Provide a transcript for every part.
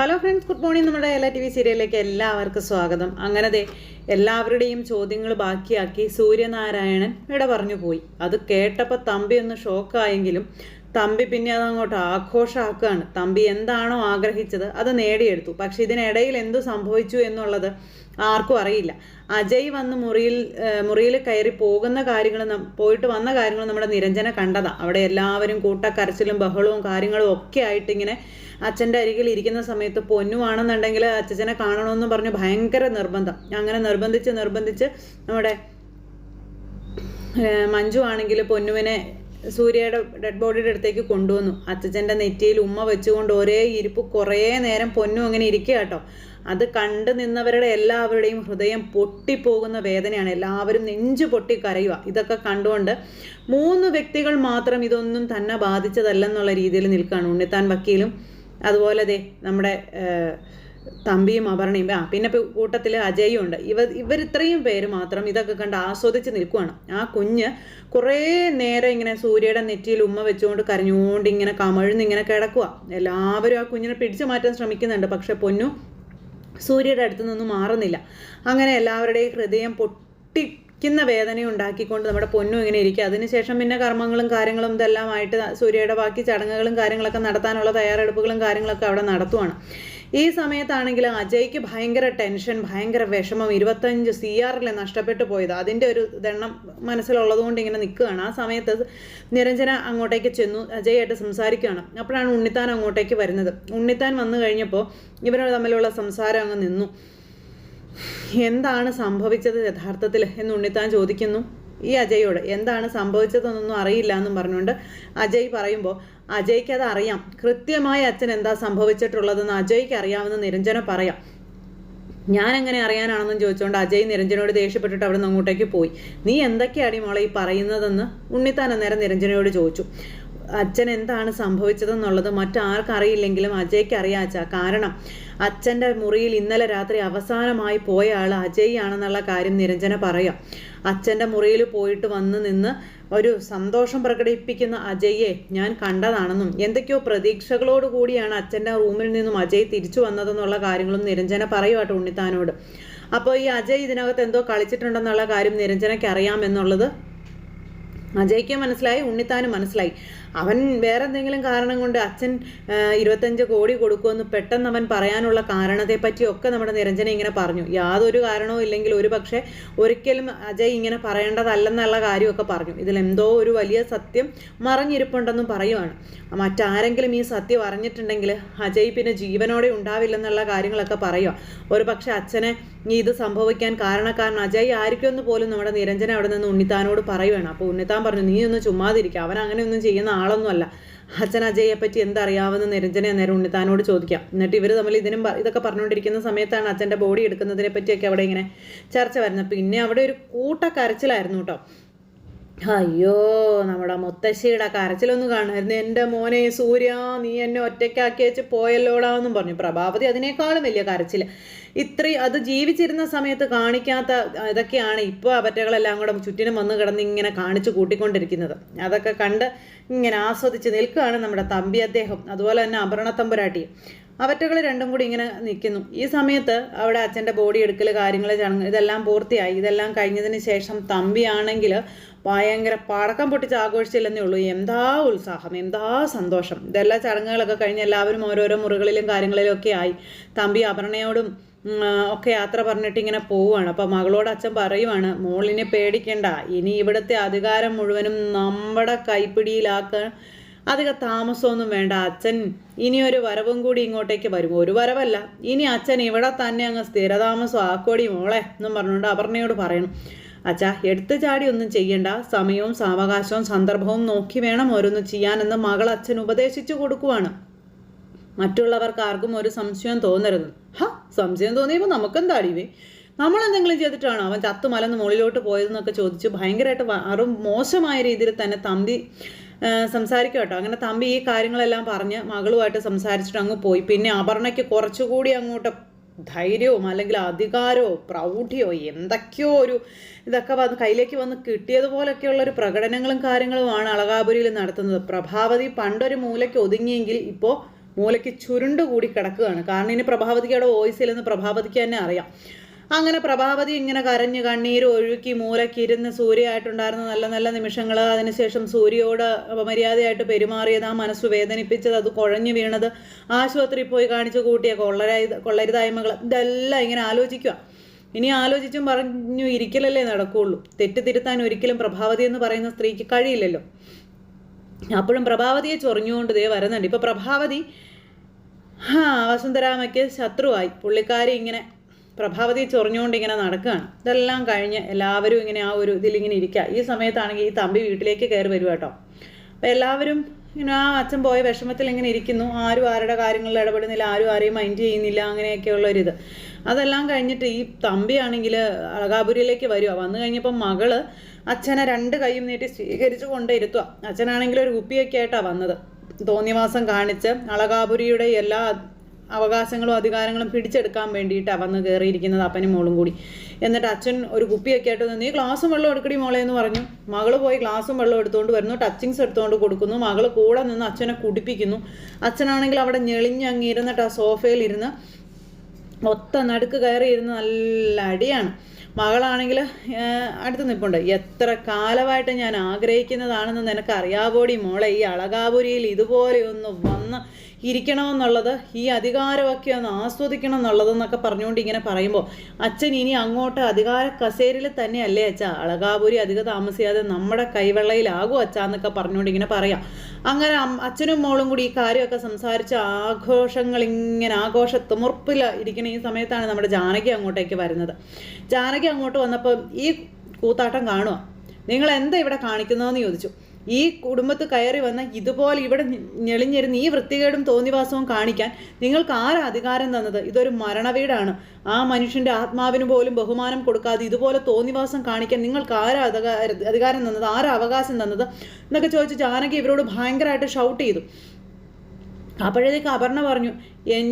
Hello friends, good morning. നമ്മുടെ എല്ലാ TV സീരിയലിലേക്ക് എല്ലാവർക്കും സ്വാഗതം. അങ്ങനെ എല്ലാവരുടെയും ചോദ്യങ്ങൾ ബാക്കിയാക്കി സൂര്യനാരായണൻ ഇട പറഞ്ഞു പോയി. അത് കേട്ടപ്പോൾ തമ്പി ഒന്ന് ഷോക്കായെങ്കിലും തമ്പി പിന്നെ അതങ്ങോട്ട് ആഘോഷമാക്കുകയാണ്. തമ്പി എന്താണോ ആഗ്രഹിച്ചത് അത് നേടിയെടുത്തു. പക്ഷെ ഇതിനിടയിൽ എന്തു സംഭവിച്ചു എന്നുള്ളത് ആർക്കും അറിയില്ല. അജയ് വന്ന് മുറിയിൽ കയറി പോകുന്ന കാര്യങ്ങൾ പോയിട്ട് വന്ന കാര്യങ്ങൾ നമ്മുടെ നിരഞ്ജന കണ്ടതാ. അവിടെ എല്ലാവരും കൂട്ടക്കരച്ചിലും ബഹളവും കാര്യങ്ങളും ഒക്കെ ആയിട്ട് ഇങ്ങനെ അച്ഛൻ്റെ അരികിൽ ഇരിക്കുന്ന സമയത്ത് പൊന്നുവാണെന്നുണ്ടെങ്കിൽ അച്ഛനെ കാണണമെന്ന് പറഞ്ഞ് ഭയങ്കര നിർബന്ധം. അങ്ങനെ നിർബന്ധിച്ച് നമ്മുടെ മഞ്ജു ആണെങ്കിൽ പൊന്നുവിനെ സൂര്യയുടെ ഡെഡ് ബോഡിയുടെ അടുത്തേക്ക് കൊണ്ടുവന്നു. അച്ഛൻ്റെ നെറ്റിയിൽ ഉമ്മ വെച്ചുകൊണ്ട് ഒരേ ഇരിപ്പ് കുറേ നേരം പൊന്നു അങ്ങനെ ഇരിക്കുക കേട്ടോ. അത് കണ്ടു നിന്നവരുടെ എല്ലാവരുടെയും ഹൃദയം പൊട്ടിപ്പോകുന്ന വേദനയാണ്. എല്ലാവരും നെഞ്ചു പൊട്ടി കരയുക. ഇതൊക്കെ കണ്ടുകൊണ്ട് 3 വ്യക്തികൾ മാത്രം ഇതൊന്നും തന്നെ ബാധിച്ചതല്ലെന്നുള്ള രീതിയിൽ നിൽക്കുകയാണ്. ഉണ്ണിത്താൻ വക്കീലും അതുപോലെ നമ്മുടെ തമ്പിയും അപർണയും, പിന്നെ കൂട്ടത്തിൽ അജയും ഉണ്ട്. ഇവർ ഇത്രയും പേര് മാത്രം ഇതൊക്കെ കണ്ട് ആസ്വദിച്ച് നിൽക്കുകയാണ്. ആ കുഞ്ഞ് കുറേ നേരം ഇങ്ങനെ സൂര്യയുടെ നെറ്റിയിൽ ഉമ്മ വെച്ചുകൊണ്ട് കരഞ്ഞുകൊണ്ട് ഇങ്ങനെ കമഴ്ന്നിങ്ങനെ കിടക്കുക. എല്ലാവരും ആ കുഞ്ഞിനെ പിടിച്ചു മാറ്റാൻ ശ്രമിക്കുന്നുണ്ട്. പക്ഷെ പൊന്നു സൂര്യയുടെ അടുത്ത് നിന്നും മാറുന്നില്ല. അങ്ങനെ എല്ലാവരുടെയും ഹൃദയം പൊട്ടിക്കുന്ന വേദന ഉണ്ടാക്കിക്കൊണ്ട് നമ്മുടെ പൊന്നു ഇങ്ങനെ ഇരിക്കുക. അതിനുശേഷം പിന്നെ കർമ്മങ്ങളും കാര്യങ്ങളും ഇതെല്ലാമായിട്ട് സൂര്യയുടെ ബാക്കി ചടങ്ങുകളും കാര്യങ്ങളൊക്കെ നടത്താനുള്ള തയ്യാറെടുപ്പുകളും കാര്യങ്ങളൊക്കെ അവിടെ നടത്തുവാണ്. ഈ സമയത്താണെങ്കിൽ അജയ്ക്ക് ഭയങ്കര ടെൻഷൻ, ഭയങ്കര വിഷമം. 25 CR നഷ്ടപ്പെട്ടു പോയത്, അതിൻ്റെ ഒരു ദണ്ണം മനസ്സിലുള്ളത് കൊണ്ട് ഇങ്ങനെ നിൽക്കുകയാണ്. ആ സമയത്ത് നിരഞ്ജന അങ്ങോട്ടേക്ക് ചെന്നു അജയായിട്ട് സംസാരിക്കുകയാണ്. അപ്പോഴാണ് ഉണ്ണിത്താൻ അങ്ങോട്ടേക്ക് വരുന്നത്. ഉണ്ണിത്താൻ വന്നു കഴിഞ്ഞപ്പോൾ ഇവർ തമ്മിലുള്ള സംസാരം അങ്ങ് നിന്നു. എന്താണ് സംഭവിച്ചത് യഥാർത്ഥത്തിൽ എന്ന് ഉണ്ണിത്താൻ ചോദിക്കുന്നു ഈ അജയോട്. എന്താണ് സംഭവിച്ചതെന്നൊന്നും അറിയില്ല എന്നും പറഞ്ഞുകൊണ്ട് അജയ് പറയുമ്പോൾ അജയ്ക്ക് അത് അറിയാം. കൃത്യമായി അച്ഛൻ എന്താ സംഭവിച്ചിട്ടുള്ളതെന്ന് അജയ്ക്ക് അറിയാമെന്ന് നിരഞ്ജന പറയാം. ഞാൻ എങ്ങനെ അറിയാനാണെന്നും ചോദിച്ചുകൊണ്ട് അജയ് നിരഞ്ജനോട് ദേഷ്യപ്പെട്ടിട്ട് അവിടെ നിന്ന് അങ്ങോട്ടേക്ക് പോയി. നീ എന്തൊക്കെയാണ് മോളെ ഈ പറയുന്നതെന്ന് ഉണ്ണിത്താൻ അന്നേരം നിരഞ്ജനയോട് ചോദിച്ചു. അച്ഛൻ എന്താണ് സംഭവിച്ചതെന്നുള്ളത് മറ്റാർക്കറിയില്ലെങ്കിലും അജയ്ക്ക് അറിയാം അച്ഛാ. കാരണം അച്ഛൻ്റെ മുറിയിൽ ഇന്നലെ രാത്രി അവസാനമായി പോയ ആൾ അജയ് ആണെന്നുള്ള കാര്യം നിരഞ്ജന പറയാം. അച്ഛൻ്റെ മുറിയിൽ പോയിട്ട് വന്ന് നിന്ന് ഒരു സന്തോഷം പ്രകടിപ്പിക്കുന്ന അജയ്യെ ഞാൻ കണ്ടതാണെന്നും എന്തൊക്കെയോ പ്രതീക്ഷകളോട് കൂടിയാണ് അച്ഛൻ്റെ റൂമിൽ നിന്നും അജയ് തിരിച്ചു വന്നതെന്നുള്ള കാര്യങ്ങളും നിരഞ്ജന പറയുവാട്ടോ ഉണ്ണിത്താനോട്. അപ്പോൾ ഈ അജയ് ഇതിനകത്ത് എന്തോ കളിച്ചിട്ടുണ്ടെന്നുള്ള കാര്യം നിരഞ്ജനയ്ക്ക് അറിയാമെന്നുള്ളത് അജയ്ക്ക് മനസ്സിലായി, ഉണ്ണിത്താനും മനസ്സിലായി. അവൻ വേറെ എന്തെങ്കിലും കാരണം കൊണ്ട് അച്ഛൻ 25 കോടി കൊടുക്കുമെന്ന് പെട്ടെന്ന് അവൻ പറയാനുള്ള കാരണത്തെ പറ്റിയൊക്കെ നമ്മുടെ നിരഞ്ജന ഇങ്ങനെ പറഞ്ഞു. യാതൊരു കാരണവും ഇല്ലെങ്കിൽ ഒരു പക്ഷേ ഒരിക്കലും അജയ് ഇങ്ങനെ പറയേണ്ടതല്ലെന്നുള്ള കാര്യമൊക്കെ പറഞ്ഞു. ഇതിലെന്തോ ഒരു വലിയ സത്യം മറഞ്ഞിരിപ്പുണ്ടെന്നും പറയുവാണ്. മറ്റാരെങ്കിലും ഈ സത്യം അറിഞ്ഞിട്ടുണ്ടെങ്കിൽ അജയ് പിന്നെ ജീവനോടെ ഉണ്ടാവില്ലെന്നുള്ള കാര്യങ്ങളൊക്കെ പറയുക. ഒരു പക്ഷെ അച്ഛനെ ഇത് സംഭവിക്കാൻ കാരണക്കാരൻ അജയ് ആയിരിക്കുമെന്ന് പോലും നമ്മുടെ നിരഞ്ജന അവിടെ നിന്ന് ഉണ്ണിത്താനോട് പറയുവാണ്. അപ്പോൾ ഉണ്ണിത്താൻ പറഞ്ഞു, നീ ഒന്ന് ചുമ്മാതിരിക്കുക, അവൻ അങ്ങനെയൊന്നും ചെയ്യുന്ന ആളൊന്നുമല്ല. അച്ഛൻ അജയെ പറ്റി എന്തറിയാവുന്ന നിരഞ്ജന നേരം ഉണ്ണിത്താനോട് ചോദിക്കാം. എന്നിട്ട് ഇവർ തമ്മിൽ ഇതൊക്കെ പറഞ്ഞുകൊണ്ടിരിക്കുന്ന സമയത്താണ് അച്ഛൻ്റെ ബോഡി എടുക്കുന്നതിനെ പറ്റിയൊക്കെ അവിടെ ഇങ്ങനെ ചർച്ച വരുന്നത്. പിന്നെ അവിടെ ഒരു കൂട്ടക്കരച്ചിലായിരുന്നു കേട്ടോ. അയ്യോ, നമ്മുടെ മുത്തശ്ശിയുടെ കരച്ചിലൊന്ന് കാണുമായിരുന്നു. എൻ്റെ മോനെ സൂര്യ, നീ എന്നെ ഒറ്റയ്ക്കാക്കി വെച്ച് പോയല്ലോടാന്നും പറഞ്ഞു. പ്രഭാവതി അതിനേക്കാളും വലിയ കരച്ചിൽ. അത് ജീവിച്ചിരുന്ന സമയത്ത് കാണിക്കാത്ത ഇതൊക്കെയാണ് ഇപ്പോൾ അവറ്റകളെല്ലാം കൂടെ ചുറ്റിനും വന്ന് കിടന്ന് ഇങ്ങനെ കാണിച്ചു കൂട്ടിക്കൊണ്ടിരിക്കുന്നത്. അതൊക്കെ കണ്ട് ഇങ്ങനെ ആസ്വദിച്ച് നിൽക്കുകയാണ് നമ്മുടെ തമ്പി അദ്ദേഹം, അതുപോലെ തന്നെ അപർണ തമ്പുരാട്ടിയും. അവറ്റകൾ രണ്ടും കൂടി ഇങ്ങനെ നിൽക്കുന്നു. ഈ സമയത്ത് അവിടെ അച്ഛൻ്റെ ബോഡി എടുക്കൽ കാര്യങ്ങൾ ഇതെല്ലാം പൂർത്തിയായി. ഇതെല്ലാം കഴിഞ്ഞതിന് ശേഷം തമ്പിയാണെങ്കിൽ ഭയങ്കര പടക്കം പൊട്ടിച്ച് ആഘോഷിച്ചില്ലെന്നേ ഉള്ളൂ. എന്താ ഉത്സാഹം, എന്താ സന്തോഷം. ഇതെല്ലാം ചടങ്ങുകളൊക്കെ കഴിഞ്ഞ് എല്ലാവരും ഓരോരോ മുറികളിലും കാര്യങ്ങളിലും ഒക്കെ ആയി. തമ്പി അപർണയോടും ഒക്കെ യാത്ര പറഞ്ഞിട്ട് ഇങ്ങനെ പോവുകയാണ്. അപ്പോൾ മകളോട് അച്ഛൻ പറയുവാണ്, മോളിനെ പേടിക്കണ്ട, ഇനി ഇവിടുത്തെ അധികാരം മുഴുവനും നമ്മുടെ കൈപ്പിടിയിലാക്കാൻ അധികം താമസമൊന്നും വേണ്ട. അച്ഛൻ ഇനിയൊരു വരവും കൂടി ഇങ്ങോട്ടേക്ക് വരും. ഒരു വരവല്ല, ഇനി അച്ഛൻ ഇവിടെ തന്നെ അങ്ങ് സ്ഥിരതാമസം ആക്കോടി മോളെ എന്നും പറഞ്ഞുകൊണ്ട് അപർണയോട് പറയണം. അച്ഛാ, എടുത്തു ചാടി ഒന്നും ചെയ്യണ്ട, സമയവും സാവകാശവും സന്ദർഭവും നോക്കി വേണം ഓരോന്ന് ചെയ്യാനെന്ന് മകൾ അച്ഛൻ ഉപദേശിച്ചു കൊടുക്കുവാണ്. മറ്റുള്ളവർക്ക് ആർക്കും ഒരു സംശയം തോന്നരുത്. സംശയം തോന്നിയപ്പോൾ നമുക്കെന്താടിവേ, നമ്മളെന്തെങ്കിലും ചെയ്തിട്ടാണോ അവൻ ചത്തുമലന്ന് മുകളിലോട്ട് പോയതെന്നൊക്കെ ചോദിച്ചു ഭയങ്കരമായിട്ട് വെറും മോശമായ രീതിയിൽ തന്നെ തമ്പി സംസാരിക്കും കേട്ടോ. അങ്ങനെ തമ്പി ഈ കാര്യങ്ങളെല്ലാം പറഞ്ഞ് മകളുമായിട്ട് സംസാരിച്ചിട്ട് അങ്ങ് പോയി. പിന്നെ അപർണയ്ക്ക് കുറച്ചുകൂടി അങ്ങോട്ട് ധൈര്യവും അല്ലെങ്കിൽ അധികാരമോ പ്രൗഢിയോ എന്തൊക്കെയോ ഒരു ഇതൊക്കെ കയ്യിലേക്ക് വന്ന് കിട്ടിയതുപോലൊക്കെയുള്ളൊരു പ്രകടനങ്ങളും കാര്യങ്ങളുമാണ് അളകാപുരിയിൽ നടത്തുന്നത്. പ്രഭാവതി പണ്ടൊരു മൂലയ്ക്ക് ഒതുങ്ങിയെങ്കിൽ ഇപ്പോൾ മൂലയ്ക്ക് ചുരുണ്ടുകൂടി കിടക്കുകയാണ്. കാരണം ഇനി പ്രഭാവതിക്ക് അവിടെ വോയിസില്ലെന്ന് പ്രഭാവതിക്ക് തന്നെ അറിയാം. അങ്ങനെ പ്രഭാവതി ഇങ്ങനെ കരഞ്ഞ് കണ്ണീര് ഒഴുക്കി മൂലക്കിരുന്ന് സൂര്യയായിട്ടുണ്ടായിരുന്ന നല്ല നല്ല നിമിഷങ്ങൾ, അതിനുശേഷം സൂര്യയോട് അപമര്യാദയായിട്ട് പെരുമാറിയത്, ആ മനസ്സ് വേദനിപ്പിച്ചത്, അത് കുഴഞ്ഞു വീണത്, ആശുപത്രിയിൽ പോയി കാണിച്ചു കൂട്ടിയ കൊള്ളരുതായ്മകൾ, ഇതെല്ലാം ഇങ്ങനെ ആലോചിക്കുക. ഇനി ആലോചിച്ചും പറഞ്ഞു ഇരിക്കലല്ലേ നടക്കുകയുള്ളൂ. തെറ്റ് തിരുത്താൻ ഒരിക്കലും പ്രഭാവതി എന്ന് പറയുന്ന സ്ത്രീക്ക് കഴിയില്ലല്ലോ. അപ്പോഴും പ്രഭാവതിയെ ചൊറിഞ്ഞുകൊണ്ട് ദേ വരുന്നുണ്ട്. ഇപ്പം പ്രഭാവതി വസുന്ധരാമയ്ക്ക് ശത്രുവായി. പുള്ളിക്കാരി ഇങ്ങനെ പ്രഭാവതി ചൊറിഞ്ഞുകൊണ്ട് ഇങ്ങനെ നടക്കുകയാണ്. ഇതെല്ലാം കഴിഞ്ഞ് എല്ലാവരും ഇങ്ങനെ ആ ഒരു ഇതിലിങ്ങനെ ഇരിക്കുക. ഈ സമയത്താണെങ്കിൽ ഈ തമ്പി വീട്ടിലേക്ക് കയറി വരും കേട്ടോ. അപ്പം എല്ലാവരും ഇങ്ങനെ ആ അച്ഛൻ പോയ വിഷമത്തിൽ ഇങ്ങനെ ഇരിക്കുന്നു. ആരും ആരുടെ കാര്യങ്ങളിൽ ഇടപെടുന്നില്ല, ആരും ആരെയും മൈൻഡ് ചെയ്യുന്നില്ല, അങ്ങനെയൊക്കെയുള്ളൊരിത്. അതെല്ലാം കഴിഞ്ഞിട്ട് ഈ തമ്പിയാണെങ്കിൽ അളകാപുരിയിലേക്ക് വരിക. വന്നു കഴിഞ്ഞപ്പം മകള് അച്ഛനെ 2 കൈയും നീട്ടി സ്വീകരിച്ചു കൊണ്ടിരുത്തുക. അച്ഛനാണെങ്കിൽ ഒരു കുപ്പിയൊക്കെ ആയിട്ടാണ് വന്നത്. തോന്നിവാസം കാണിച്ച് അളകാപുരിയുടെ എല്ലാ അവകാശങ്ങളും അധികാരങ്ങളും പിടിച്ചെടുക്കാൻ വേണ്ടിയിട്ടാണ് വന്ന് കയറിയിരിക്കുന്നത് അപ്പനും മോളും കൂടി. എന്നിട്ട് അച്ഛൻ ഒരു കുപ്പിയൊക്കെ ആയിട്ട് നീ ഗ്ലാസും വെള്ളം എടുക്കടി മോളെ എന്ന് പറഞ്ഞു. മകള് പോയി ഗ്ലാസും വെള്ളം എടുത്തുകൊണ്ട് വരുന്നു, ടച്ചിങ്സ് എടുത്തുകൊണ്ട് കൊടുക്കുന്നു. മകള് കൂടെ നിന്ന് അച്ഛനെ കുടിപ്പിക്കുന്നു. അച്ഛനാണെങ്കിൽ അവിടെ ഞെളിഞ്ഞങ്ങിരുന്നിട്ട് ആ സോഫയിലിരുന്ന് ഒത്ത നടുക്ക് കയറിയിരുന്ന് നല്ല അടിയാണ്. മകളാണെങ്കിൽ അടുത്ത് നിൽപ്പുണ്ട്. എത്ര കാലമായിട്ട് ഞാൻ ആഗ്രഹിക്കുന്നതാണെന്ന് നിനക്ക് അറിയാവോടി മോളെ, ഈ അളകാപുരിയിൽ ഇതുപോലെയൊന്ന് വന്ന് ഇരിക്കണമെന്നുള്ളത്, ഈ അധികാരമൊക്കെ ഒന്ന് ആസ്വദിക്കണം എന്നുള്ളതെന്നൊക്കെ പറഞ്ഞുകൊണ്ട് ഇങ്ങനെ പറയുമ്പോൾ അച്ഛൻ ഇനി അങ്ങോട്ട് അധികാര കസേരയിൽ തന്നെയല്ലേ അച്ഛാ, അളകാപുരി അധികം താമസിയാതെ നമ്മുടെ കൈവെള്ളയിലാകും അച്ഛാ എന്നൊക്കെ പറഞ്ഞുകൊണ്ട് ഇങ്ങനെ പറയാം. അങ്ങനെ അച്ഛനും മോളും കൂടി ഈ കാര്യമൊക്കെ സംസാരിച്ച് ആഘോഷങ്ങൾ ഇങ്ങനെ ആഘോഷത്തുമുർപ്പിൽ ഇരിക്കുന്ന ഈ സമയത്താണ് നമ്മുടെ ജാനകി അങ്ങോട്ടേക്ക് വരുന്നത്. ജാനകി അങ്ങോട്ട് വന്നപ്പോൾ ഈ കൂത്താട്ടം കാണുക. നിങ്ങൾ എന്താ ഇവിടെ കാണിക്കുന്നതെന്ന് ചോദിച്ചു. ഈ കുടുംബത്ത് കയറി വന്ന ഇതുപോലെ ഇവിടെ ഞെളിഞ്ഞിരുന്ന് ഈ വൃത്തികേടും തോന്നിവാസവും കാണിക്കാൻ നിങ്ങൾക്ക് ആരാ അധികാരം തന്നത്? ഇതൊരു മരണവീടാണ്. ആ മനുഷ്യൻ്റെ ആത്മാവിന് പോലും ബഹുമാനം കൊടുക്കാതെ ഇതുപോലെ തോന്നിവാസം കാണിക്കാൻ നിങ്ങൾക്ക് ആരാ അധികാരം തന്നത്? ആരാ അവകാശം തന്നത് എന്നൊക്കെ ചോദിച്ച് ജാനകി ഇവരോട് ഭയങ്കരമായിട്ട് ഷൗട്ട് ചെയ്തു. അപ്പോഴേക്ക് അപർണ പറഞ്ഞു,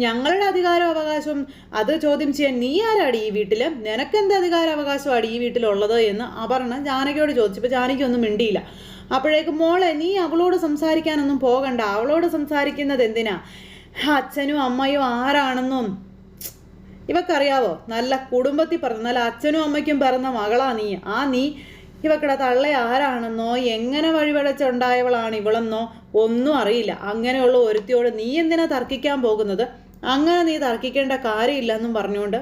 ഞങ്ങളുടെ അധികാരം അവകാശം അത് ചോദ്യം ചെയ്യാൻ നീ ആരാടി ഈ വീട്ടിൽ? നിനക്കെന്ത് അധികാര അവകാശമാണ് ഈ വീട്ടിലുള്ളത് എന്ന് അപർണ ജാനകിയോട് ചോദിച്ചപ്പോൾ ജാനകി ഒന്നും മിണ്ടിയില്ല. അപ്പോഴേക്ക് മോളെ നീ അവളോട് സംസാരിക്കാനൊന്നും പോകണ്ട, അവളോട് സംസാരിക്കുന്നത് എന്തിനാ? അച്ഛനും അമ്മയും ആരാണെന്നും ഇവക്കറിയാവോ? നല്ല കുടുംബത്തിൽ പറഞ്ഞ നല്ല അച്ഛനും അമ്മയ്ക്കും പിറന്ന മകളാ നീ. നീ ഇവക്കടെ തള്ള ആരാണെന്നോ എങ്ങനെ വഴിപടച്ചുണ്ടായവളാണ് ഇവളെന്നോ ഒന്നും അറിയില്ല. അങ്ങനെയുള്ള ഒരുത്തിയോട് നീ എന്തിനാ തർക്കിക്കാൻ പോകുന്നത്? അങ്ങനെ നീ തർക്കിക്കേണ്ട കാര്യമില്ലെന്നും പറഞ്ഞുകൊണ്ട്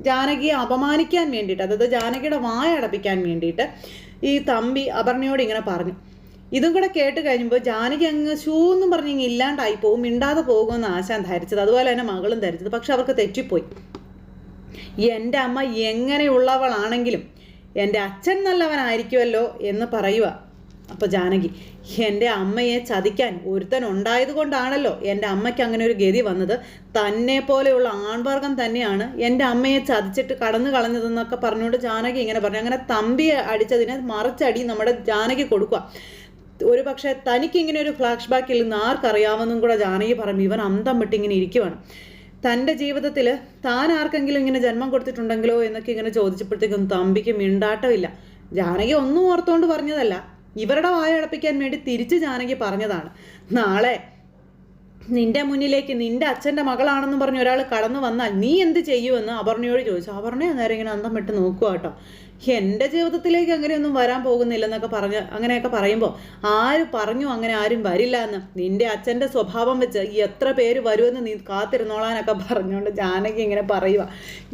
ജാനകിയെ അപമാനിക്കാൻ വേണ്ടിയിട്ട്, അതായത് ജാനകിയുടെ വായ അടപ്പിക്കാൻ വേണ്ടിയിട്ട് ഈ തമ്പി അപർണയോട് ഇങ്ങനെ പറഞ്ഞു. ഇതും കൂടെ കേട്ട് കഴിയുമ്പോൾ ജാനകി അങ്ങ് ഷൂന്നും പറഞ്ഞ് ഇങ്ങനെ ഇല്ലാണ്ടായി പോകും, മിണ്ടാതെ പോകുമെന്ന് ആശാൻ ധരിച്ചത്. അതുപോലെ തന്നെ മകളും ധരിച്ചത്. പക്ഷെ അവർക്ക് തെറ്റിപ്പോയി. എൻ്റെ അമ്മ എങ്ങനെയുള്ളവളാണെങ്കിലും എൻ്റെ അച്ഛൻ നല്ലവനായിരിക്കുമല്ലോ എന്ന് പറയുക. അപ്പോൾ ജാനകി, എൻ്റെ അമ്മയെ ചതിക്കാൻ ഒരുത്തൻ ഉണ്ടായത് കൊണ്ടാണല്ലോ എൻ്റെ അമ്മയ്ക്ക് അങ്ങനെ ഒരു ഗതി വന്നത്. തന്നെ പോലെയുള്ള ആൺവർഗം തന്നെയാണ് എൻ്റെ അമ്മയെ ചതിച്ചിട്ട് കടന്നു കളഞ്ഞതെന്നൊക്കെ പറഞ്ഞുകൊണ്ട് ജാനകി ഇങ്ങനെ പറഞ്ഞു. അങ്ങനെ തമ്പി അടിച്ചതിന് മറിച്ചടി നമ്മുടെ ജാനകി കൊടുക്കുക. ഒരു പക്ഷേ തനിക്കിങ്ങനെ ഒരു ഫ്ലാഷ് ബാക്കിൽ നിന്ന് ആർക്കറിയാമെന്നും കൂടെ ജാനകി പറഞ്ഞു. ഇവൻ അന്തം വിട്ടിങ്ങനെ ഇരിക്കുവാണ്. തൻ്റെ ജീവിതത്തിൽ താൻ ആർക്കെങ്കിലും ഇങ്ങനെ ജന്മം കൊടുത്തിട്ടുണ്ടെങ്കിലോ എന്നൊക്കെ ഇങ്ങനെ ചോദിച്ചപ്പോഴത്തേക്കും തമ്പിക്ക് മിണ്ടാട്ടമില്ല. ജാനകി ഒന്നും ഓർത്തുകൊണ്ട് പറഞ്ഞതല്ല, ഇവരുടെ വായ അടപ്പിക്കാൻ വേണ്ടി തിരിച്ച് ജാനകി പറഞ്ഞതാണ്. നാളെ നിന്റെ മുന്നിലേക്ക് നിന്റെ അച്ഛൻ്റെ മകളാണെന്നും പറഞ്ഞ് ഒരാൾ കടന്നു വന്നാൽ നീ എന്ത് ചെയ്യുമെന്ന് അപർണയോട് ചോദിച്ചു. അപർണ അന്നേരം ഇങ്ങനെ അന്തം വിട്ട് നോക്കുക കേട്ടോ. എൻ്റെ ജീവിതത്തിലേക്ക് അങ്ങനെയൊന്നും വരാൻ പോകുന്നില്ലെന്നൊക്കെ അങ്ങനെയൊക്കെ പറയുമ്പോൾ ആര് പറഞ്ഞു അങ്ങനെ ആരും വരില്ല എന്ന്? നിന്റെ അച്ഛൻ്റെ സ്വഭാവം വെച്ച് എത്ര പേര് വരുമെന്ന് നീ കാത്തിരുന്നോളാനൊക്കെ പറഞ്ഞുകൊണ്ട് ജാനകി ഇങ്ങനെ പറയുക.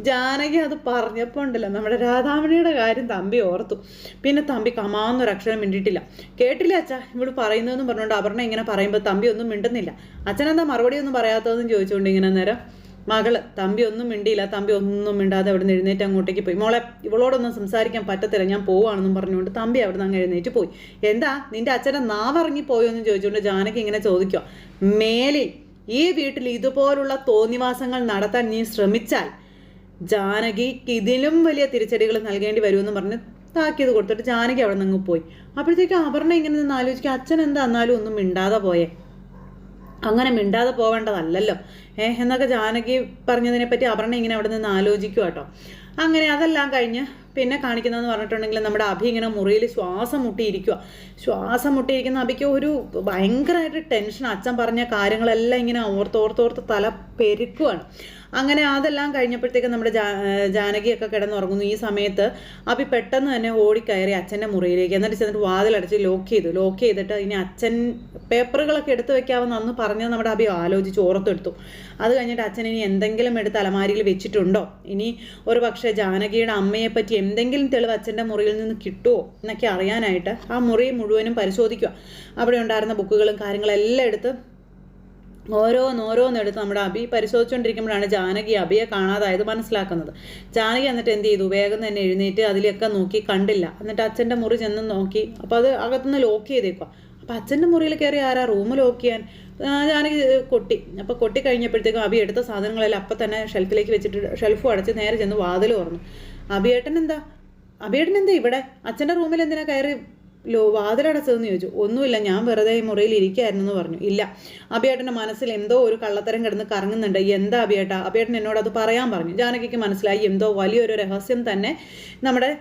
ജാനകി അത് പറഞ്ഞപ്പോൾ ഉണ്ടല്ലോ നമ്മുടെ രാധാമണിയുടെ കാര്യം തമ്പി ഓർത്തു. പിന്നെ തമ്പി കമാന്നൊരക്ഷരം മിണ്ടിയിട്ടില്ല. കേട്ടില്ല അച്ഛാ ഇവിടെ പറയുന്നതെന്ന് പറഞ്ഞുകൊണ്ട് അപർണ ഇങ്ങനെ പറയുമ്പോൾ തമ്പി ഒന്നും മിണ്ടുന്നില്ല. അച്ഛനെന്താ മറുപടി ഒന്നും പറയാത്തതെന്ന് ചോദിച്ചുകൊണ്ട് ഇങ്ങനെ നേരം മകള് തമ്പി ഒന്നും മിണ്ടിയില്ല. തമ്പി ഒന്നും മിണ്ടാതെ അവിടെ നിന്ന് എഴുന്നേറ്റ് അങ്ങോട്ടേക്ക് പോയി. മോളെ ഇവളോടൊന്നും സംസാരിക്കാൻ പറ്റത്തില്ല, ഞാൻ പോവാണെന്നും പറഞ്ഞുകൊണ്ട് തമ്പി അവിടെ നിന്ന് അങ്ങ് എഴുന്നേറ്റ് പോയി. എന്താ നിന്റെ അച്ഛൻ്റെ നാവിറങ്ങിപ്പോയോ എന്ന് ചോദിച്ചുകൊണ്ട് ജാനകി ഇങ്ങനെ ചോദിക്കുക. മേലിൽ ഈ വീട്ടിൽ ഇതുപോലുള്ള തോന്നിവാസങ്ങൾ നടത്താൻ നീ ശ്രമിച്ചാൽ ജാനകിക്ക് ഇതിലും വലിയ തിരിച്ചടികൾ നൽകേണ്ടി വരുമെന്ന് പറഞ്ഞ് താക്കിയത് കൊടുത്തിട്ട് ജാനകി അവിടെ നിന്ന് അങ്ങ് പോയി. അപ്പോഴത്തേക്കും അപർണ ഇങ്ങനെ നിന്ന് ആലോചിക്കുക, അച്ഛൻ എന്താ എന്നാലും ഒന്നും മിണ്ടാതെ പോയേ? അങ്ങനെ മിണ്ടാതെ പോവേണ്ടതല്ലല്ലോ എന്നൊക്കെ ജാനകി പറഞ്ഞതിനെ പറ്റി അപർണ ഇങ്ങനെ അവിടെ നിന്ന് ആലോചിക്കുക കേട്ടോ. അങ്ങനെ അതെല്ലാം കഴിഞ്ഞ് പിന്നെ കാണിക്കുന്നതെന്ന് പറഞ്ഞിട്ടുണ്ടെങ്കിൽ നമ്മുടെ അഭി ഇങ്ങനെ മുറിയിൽ ശ്വാസം മുട്ടിയിരിക്കുന്ന അഭിക്ക് ഒരു ഭയങ്കരമായിട്ട് ടെൻഷൻ. അച്ഛൻ പറഞ്ഞ കാര്യങ്ങളെല്ലാം ഇങ്ങനെ ഓർത്തോർത്തോർത്ത് തല പെരുക്കുവാണ്. അങ്ങനെ അതെല്ലാം കഴിഞ്ഞപ്പോഴത്തേക്കും നമ്മുടെ ജാനകിയൊക്കെ കിടന്നുറങ്ങുന്നു. ഈ സമയത്ത് അഭി പെട്ടെന്ന് തന്നെ ഓടിക്കയറി അച്ഛൻ്റെ മുറിയിലേക്ക്, എന്നിട്ട് ചെന്നിട്ട് വാതിലടച്ച് ലോക്ക് ചെയ്തിട്ട് ഇനി അച്ഛൻ പേപ്പറുകളൊക്കെ എടുത്തു വെക്കാമെന്ന് അന്ന് പറഞ്ഞത് നമ്മുടെ അഭി ആലോചിച്ച് ഓർത്തെടുത്തു. അത് കഴിഞ്ഞിട്ട് അച്ഛൻ ഇനി എന്തെങ്കിലും എടുത്ത് അലമാരിയിൽ വെച്ചിട്ടുണ്ടോ, ഇനി ഒരു പക്ഷേ ജാനകിയുടെ അമ്മയെപ്പറ്റി എന്തെങ്കിലും തെളിവ് അച്ഛൻ്റെ മുറിയിൽ നിന്ന് കിട്ടുമോ എന്നൊക്കെ അറിയാനായിട്ട് ആ മുറി മുഴുവനും പരിശോധിക്കുക. അവിടെ ഉണ്ടായിരുന്ന ബുക്കുകളും കാര്യങ്ങളെല്ലാം എടുത്ത് ഓരോന്നെടുത്ത് നമ്മുടെ അഭി പരിശോധിച്ചുകൊണ്ടിരിക്കുമ്പോഴാണ് ജാനകി അഭിയെ കാണാതായത് മനസ്സിലാക്കുന്നത്. ജാനകി എന്നിട്ട് എന്ത് ചെയ്തു, വേഗം തന്നെ എഴുന്നേറ്റ് അതിലൊക്കെ നോക്കി, കണ്ടില്ല. എന്നിട്ട് അച്ഛൻ്റെ മുറി ചെന്ന് നോക്കി. അപ്പോൾ അത് അകത്തുനിന്ന് ലോക്ക് ചെയ്തേക്കുക. അപ്പോൾ അച്ഛൻ്റെ മുറിയിൽ കയറി ആരാ റൂം ലോക്ക് ചെയ്യാൻ? ജാനകി കൊട്ടി. അപ്പോൾ കൊട്ടി കഴിഞ്ഞപ്പോഴത്തേക്കും അഭി എടുത്ത സാധനങ്ങളെല്ലാം അപ്പം തന്നെ ഷെൽഫിലേക്ക് വെച്ചിട്ട് ഷെൽഫും അടച്ച് നേരെ ചെന്ന് വാതിൽ തുറന്നു. അഭിയേട്ടൻ എന്താ ഇവിടെ അച്ഛൻ്റെ റൂമിൽ എന്തിനാ കയറി വാതിലടച്ചതെന്ന് ചോദിച്ചു. ഒന്നുമില്ല, ഞാൻ വെറുതെ ഈ മുറിയിൽ ഇരിക്കുകയായിരുന്നു എന്ന് പറഞ്ഞു. ഇല്ല, അഭിയേട്ടൻ്റെ മനസ്സിൽ എന്തോ ഒരു കള്ളത്തരം കിടന്ന് കറങ്ങുന്നുണ്ട്. എന്താ അഭിയേട്ടൻ എന്നോട് അത് പറയാൻ പറഞ്ഞു. ജാനകിക്ക് മനസ്സിലായി എന്തോ വലിയൊരു രഹസ്യം തന്നെ നമ്മുടെ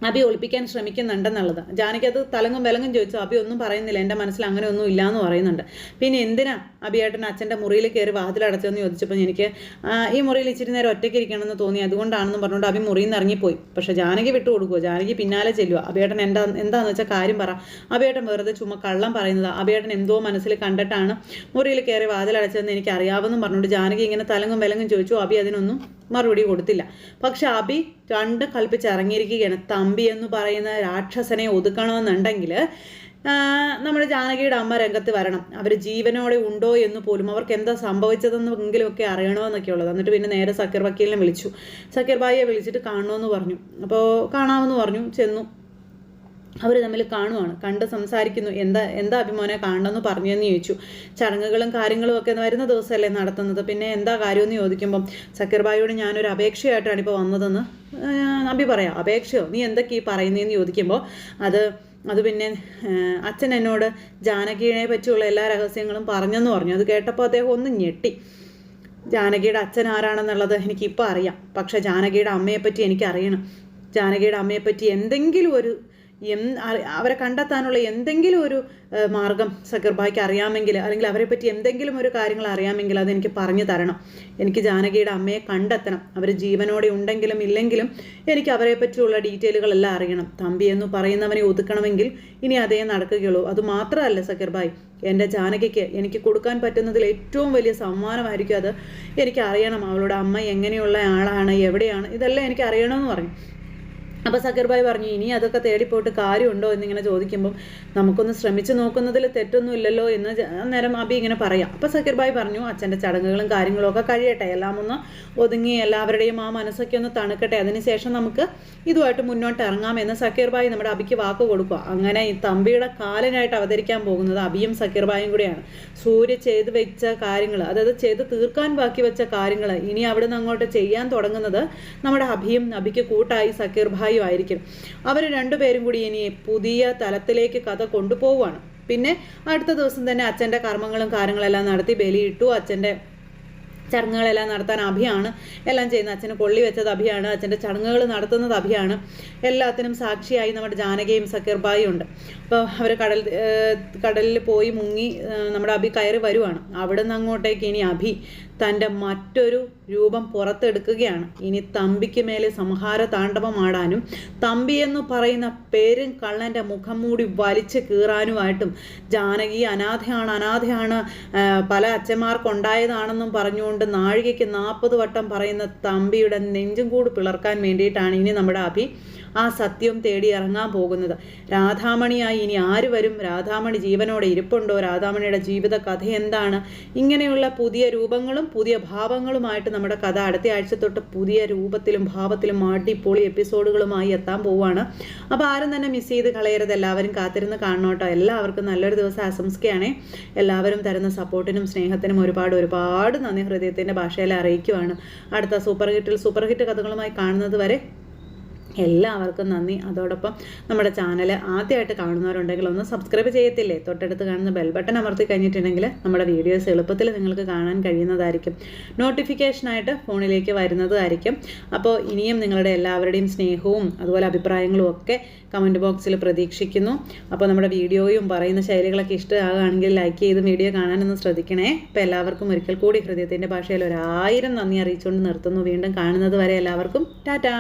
അഭി ഒളിപ്പിക്കാൻ ശ്രമിക്കുന്നുണ്ടെന്നുള്ളത്. ജാനകി അത് തലങ്ങും വിലങ്ങും ചോദിച്ചു. അഭി ഒന്നും പറയുന്നില്ല, എൻ്റെ മനസ്സിൽ അങ്ങനെ ഒന്നും ഇല്ലയെന്ന് പറയുന്നുണ്ട്. പിന്നെ എന്തിനാ അഭിയേട്ടൻ അച്ഛൻ്റെ മുറിയിൽ കയറി വാതിലടച്ചതെന്ന് ചോദിച്ചപ്പോൾ എനിക്ക് ഈ മുറിയിൽ ഇച്ചിരി നേരം ഒറ്റയ്ക്ക് ഇരിക്കണമെന്ന് തോന്നി, അതുകൊണ്ടാണെന്ന് പറഞ്ഞുകൊണ്ട് അഭി മുറിയിൽ നിന്ന് ഇറങ്ങിപ്പോയി. പക്ഷേ ജാനകി വിട്ടു കൊടുക്കുമോ? ജാനകി പിന്നാലെ ചെല്ലുക. അഭിയേട്ടൻ എന്താണെന്ന് വെച്ചാൽ കാര്യം പറ. അഭിയേട്ടൻ വെറുതെ ചുമ്മാ കള്ളം പറയുന്നത്. അഭിയേട്ടൻ എന്തോ മനസ്സിൽ കണ്ടിട്ടാണ് മുറിയിൽ കയറി വാതിലടച്ചതെന്ന് എനിക്ക് അറിയാമെന്നും പറഞ്ഞുകൊണ്ട് ജാനകി ഇങ്ങനെ തലങ്ങും വിലങ്ങും ചോദിച്ചു. അഭി അതിനൊന്നും മറുപടി കൊടുത്തില്ല. പക്ഷെ അഭി രണ്ട് കൽപ്പിച്ചിറങ്ങിയിരിക്കുകയാണ്. തമ്പി എന്ന് പറയുന്ന രാക്ഷസനെ ഒതുക്കണമെന്നുണ്ടെങ്കിൽ നമ്മുടെ ജാനകിയുടെ അമ്മ രംഗത്ത് വരണം. അവർ ജീവനോടെ ഉണ്ടോ എന്ന് പോലും, അവർക്ക് എന്താ സംഭവിച്ചതെന്നെങ്കിലുമൊക്കെ അറിയണമെന്നൊക്കെ ഉള്ളത്. എന്നിട്ട് പിന്നെ നേരെ സക്കീർ വക്കീലിനെ വിളിച്ചു. സക്കീർ ഭായിയെ വിളിച്ചിട്ട് കാണണമെന്ന് പറഞ്ഞു. അപ്പോൾ കാണാമെന്ന് പറഞ്ഞു. ചെന്നു. അവർ തമ്മിൽ കാണുവാണ്, കണ്ട് സംസാരിക്കുന്നു. എന്താ അഭിമോനെ കാണണമെന്ന് പറഞ്ഞെന്ന് ചോദിച്ചു. ചടങ്ങുകളും കാര്യങ്ങളും ഒക്കെ വരുന്ന ദിവസമല്ലേ നടത്തുന്നത്, പിന്നെ എന്താ കാര്യമെന്ന് ചോദിക്കുമ്പം സക്കീർ ഭായിയോട് ഞാനൊരു അപേക്ഷയായിട്ടാണ് ഇപ്പോൾ വന്നതെന്ന് അഭി പറയാം. അപേക്ഷയോ? നീ എന്തൊക്കെ ഈ പറയുന്നതെന്ന് ചോദിക്കുമ്പോൾ അത് പിന്നെ അച്ഛൻ എന്നോട് ജാനകിയെ പറ്റിയുള്ള എല്ലാ രഹസ്യങ്ങളും പറഞ്ഞെന്ന് പറഞ്ഞു. അത് കേട്ടപ്പോൾ അദ്ദേഹം ഒന്ന് ഞെട്ടി. ജാനകിയുടെ അച്ഛൻ ആരാണെന്നുള്ളത് എനിക്കിപ്പോൾ അറിയാം, പക്ഷേ ജാനകിയുടെ അമ്മയെപ്പറ്റി എനിക്കറിയണം. ജാനകിയുടെ അമ്മയെപ്പറ്റി എന്തെങ്കിലും അവരെ കണ്ടെത്താനുള്ള എന്തെങ്കിലും ഒരു മാർഗം സക്കീർ ഭായിക്ക് അറിയാമെങ്കിൽ, അല്ലെങ്കിൽ അവരെ പറ്റി എന്തെങ്കിലും ഒരു കാര്യങ്ങൾ അറിയാമെങ്കിൽ അതെനിക്ക് പറഞ്ഞു തരണം. എനിക്ക് ജാനകിയുടെ അമ്മയെ കണ്ടെത്തണം. അവർ ജീവനോടെ ഉണ്ടെങ്കിലും ഇല്ലെങ്കിലും എനിക്ക് അവരെ പറ്റിയുള്ള ഡീറ്റെയിലുകളെല്ലാം അറിയണം. തമ്പി എന്ന് പറയുന്നവനെ ഒതുക്കണമെങ്കിൽ ഇനി അതേ നടക്കുകയുള്ളൂ. അതുമാത്രമല്ല സക്കീർ ഭായ്, എൻ്റെ ജാനകിക്ക് എനിക്ക് കൊടുക്കാൻ പറ്റുന്നതിൽ ഏറ്റവും വലിയ സമ്മാനമായിരിക്കും അത്. എനിക്ക് അറിയണം അവളുടെ അമ്മ എങ്ങനെയുള്ള ആളാണ്, എവിടെയാണ്, ഇതെല്ലാം എനിക്ക് അറിയണമെന്ന് പറഞ്ഞു. അപ്പോൾ സക്കീർ ഭായ് പറഞ്ഞു, ഇനി അതൊക്കെ തേടിപ്പോയിട്ട് കാര്യമുണ്ടോ എന്നിങ്ങനെ ചോദിക്കുമ്പം നമുക്കൊന്ന് ശ്രമിച്ചു നോക്കുന്നതിൽ തെറ്റൊന്നും ഇല്ലല്ലോ എന്ന് നേരം അഭി ഇങ്ങനെ പറയാം. അപ്പോൾ സക്കീർ ഭായ് പറഞ്ഞു, അച്ഛൻ്റെ ചടങ്ങുകളും കാര്യങ്ങളും ഒക്കെ കഴിയട്ടെ, എല്ലാം ഒന്ന് ഒതുങ്ങി എല്ലാവരുടെയും ആ മനസ്സൊക്കെ ഒന്ന് തണുക്കട്ടെ, അതിനുശേഷം നമുക്ക് ഇതുമായിട്ട് മുന്നോട്ട് ഇറങ്ങാമെന്ന് സക്കീർ ഭായ് നമ്മുടെ അഭിക്ക് വാക്ക് കൊടുക്കുക. അങ്ങനെ ഈ തമ്പിയുടെ കാലനായിട്ട് അവതരിക്കാൻ പോകുന്നത് അഭിയും സക്കീർ ഭായും കൂടെയാണ്. സൂര്യ ചെയ്ത് വെച്ച കാര്യങ്ങൾ, അതായത് ചെയ്ത് തീർക്കാൻ ബാക്കി വെച്ച കാര്യങ്ങൾ ഇനി അവിടെ നിന്ന് അങ്ങോട്ട് ചെയ്യാൻ തുടങ്ങുന്നത് നമ്മുടെ അഭിക്ക് കൂട്ടായി സക്കീർ ഭായ് ആയിരിക്കും. അവർ രണ്ടുപേരും കൂടി ഇനി പുതിയ തലത്തിലേക്ക് കഥ കൊണ്ടുപോവുകയാണ്. പിന്നെ അടുത്ത ദിവസം തന്നെ അച്ഛൻ്റെ കർമ്മങ്ങളും കാര്യങ്ങളെല്ലാം നടത്തി ബലിയിട്ടു. അച്ഛൻ്റെ ചടങ്ങുകളെല്ലാം നടത്താൻ അഭിയാണ് എല്ലാം ചെയ്യുന്നത്. അച്ഛന് കൊള്ളി വെച്ചത് അഭിയാണ്, അച്ഛൻ്റെ ചടങ്ങുകൾ നടത്തുന്നത് അഭിയാണ്. എല്ലാത്തിനും സാക്ഷിയായി നമ്മുടെ ജാനകിയും സക്കീർ ഭായും ഉണ്ട്. അപ്പോൾ അവർ കടലിൽ പോയി മുങ്ങി നമ്മുടെ അഭി കയറി വരുവാണ്. അവിടെ നിന്ന് അങ്ങോട്ടേക്ക് ഇനി അഭി തൻ്റെ മറ്റൊരു രൂപം പുറത്തെടുക്കുകയാണ്. ഇനി തമ്പിക്ക് മേലെ സംഹാര താണ്ഡവമാടാനും തമ്പി എന്ന് പറയുന്ന പേരും കള്ളൻ്റെ മുഖം മൂടി വലിച്ചു കീറാനുമായിട്ടും ജാനകി അനാഥയാണ് പല അച്ഛന്മാർക്കുണ്ടായതാണെന്നും പറഞ്ഞുകൊണ്ട് നാഴികയ്ക്ക് 40 വട്ടം പറയുന്ന തമ്പിയുടെ നെഞ്ചും കൂടി പിളർക്കാൻ വേണ്ടിയിട്ടാണ് ഇനി നമ്മുടെ അഭി ആ സത്യം തേടി ഇറങ്ങാൻ പോകുന്നത്. രാധാമണിയായി ഇനി ആര് വരും? രാധാമണി ജീവനോടെ ഇരിപ്പുണ്ടോ? രാധാമണിയുടെ ജീവിത കഥ എന്താണ്? ഇങ്ങനെയുള്ള പുതിയ രൂപങ്ങളും പുതിയ ഭാവങ്ങളുമായിട്ട് നമ്മുടെ കഥ അടുത്ത ആഴ്ച തൊട്ട് പുതിയ രൂപത്തിലും ഭാവത്തിലും അടിപൊളി എപ്പിസോഡുകളുമായി എത്താൻ പോവുകയാണ്. അപ്പോൾ ആരും തന്നെ മിസ് ചെയ്ത് കളയരുത്. എല്ലാവരും കാത്തിരുന്ന് കാണണോട്ടോ. എല്ലാവർക്കും നല്ലൊരു ദിവസം ആശംസിക്കുകയാണേ. എല്ലാവരും തരുന്ന സപ്പോർട്ടിനും സ്നേഹത്തിനും ഒരുപാട് നന്ദി ഹൃദയത്തിൻ്റെ ഭാഷയിൽ അറിയിക്കുവാണ്. അടുത്ത സൂപ്പർ ഹിറ്റ് കഥകളുമായി കാണുന്നത് വരെ എല്ലാവർക്കും നന്ദി. അതോടൊപ്പം നമ്മുടെ ചാനൽ ആദ്യമായിട്ട് കാണുന്നവരുണ്ടെങ്കിൽ ഒന്ന് സബ്സ്ക്രൈബ് ചെയ്യത്തില്ലേ? തൊട്ടടുത്ത് കാണുന്ന ബെൽ ബട്ടൺ അമർത്തി കഴിഞ്ഞിട്ടുണ്ടെങ്കിൽ നമ്മുടെ വീഡിയോസ് എളുപ്പത്തിൽ നിങ്ങൾക്ക് കാണാൻ കഴിയുന്നതായിരിക്കും. നോട്ടിഫിക്കേഷനായിട്ട് ഫോണിലേക്ക് വരുന്നതായിരിക്കും. അപ്പോൾ ഇനിയും നിങ്ങളുടെ എല്ലാവരുടെയും സ്നേഹവും അതുപോലെ അഭിപ്രായങ്ങളും ഒക്കെ കമൻറ്റ് ബോക്സിൽ പ്രതീക്ഷിക്കുന്നു. അപ്പോൾ നമ്മുടെ വീഡിയോയും പറയുന്ന ശൈലികളൊക്കെ ഇഷ്ടമാകുകയാണെങ്കിൽ ലൈക്ക് ചെയ്ത് വീഡിയോ കാണാനൊന്ന് ശ്രദ്ധിക്കണേ. അപ്പോൾ എല്ലാവർക്കും ഒരിക്കൽ കൂടി ഹൃദയത്തിൻ്റെ ഭാഷയിൽ 1000 നന്ദി അറിയിച്ചുകൊണ്ട് നിർത്തുന്നു. വീണ്ടും കാണുന്നത് വരെ എല്ലാവർക്കും ടാറ്റാ.